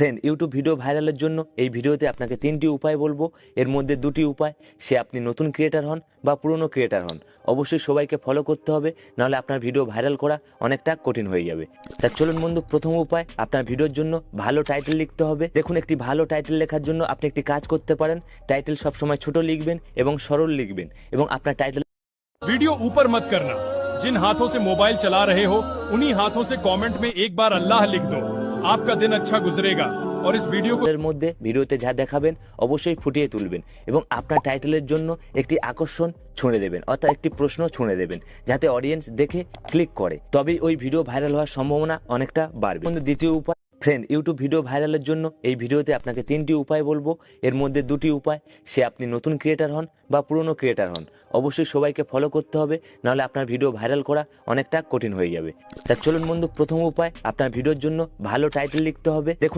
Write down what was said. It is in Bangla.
ফ্রেন্ড, ইউটিউব ভিডিও ভাইরালের জন্য এই ভিডিওতে আপনাকে 3টি উপায় বলবো। এর মধ্যে 2টি উপায়, সে আপনি নতুন ক্রিয়েটার হন বা পুরনো ক্রিয়েটার হন, অবশ্যই সবাইকে ফলো করতে হবে, নাহলে আপনার ভিডিও ভাইরাল করা অনেকটা কঠিন হয়ে যাবে। তা চলুন বন্ধু, প্রথম উপায়, আপনার ভিডিওর জন্য ভালো টাইটেল লিখতে হবে। দেখুন, একটি ভালো টাইটেল লেখার জন্য আপনি একটি কাজ করতে পারেন। টাইটেল সবসময় ছোট লিখবেন এবং সরল লিখবেন, এবং আপনার টাইটেল वीडियो ऊपर मत करना। जिन हाथों से मोबाइल चला रहे हो उन्हीं हाथों से कमेंट में एक बार अल्लाह लिख दो। आपका दिन अच्छा गुजरेगा। और इस वीडियो को এর মধ্যে ভিডিওতে যা দেখাবেন অবশ্যই ফুটিয়ে তুলবেন, এবং আপনার টাইটেলের জন্য একটি আকর্ষণ ছুঁড়ে দেবেন, অর্থাৎ একটি প্রশ্ন ছুঁড়ে দেবেন, যাতে অডিয়েন্স দেখে ক্লিক করে, তবেই ওই ভিডিও ভাইরাল হওয়ার সম্ভাবনা অনেকটা বাড়বে। কিন্তু দ্বিতীয় উপায়, ফ্রেন্ড, ইউটিউব ভিডিও ভাইরালের জন্য এই ভিডিওতে আপনাকে 3টি উপায় বলবো। এর মধ্যে 2টি উপায়, সে আপনি নতুন ক্রিয়েটার হন বা পুরনো ক্রিয়েটার হন, অবশ্যই সবাইকে ফলো করতে হবে, নাহলে আপনার ভিডিও ভাইরাল করা অনেকটা কঠিন হয়ে যাবে। তা চলুন বন্ধু, প্রথম উপায়, আপনার ভিডিওর জন্য ভালো টাইটেল লিখতে হবে। দেখুন,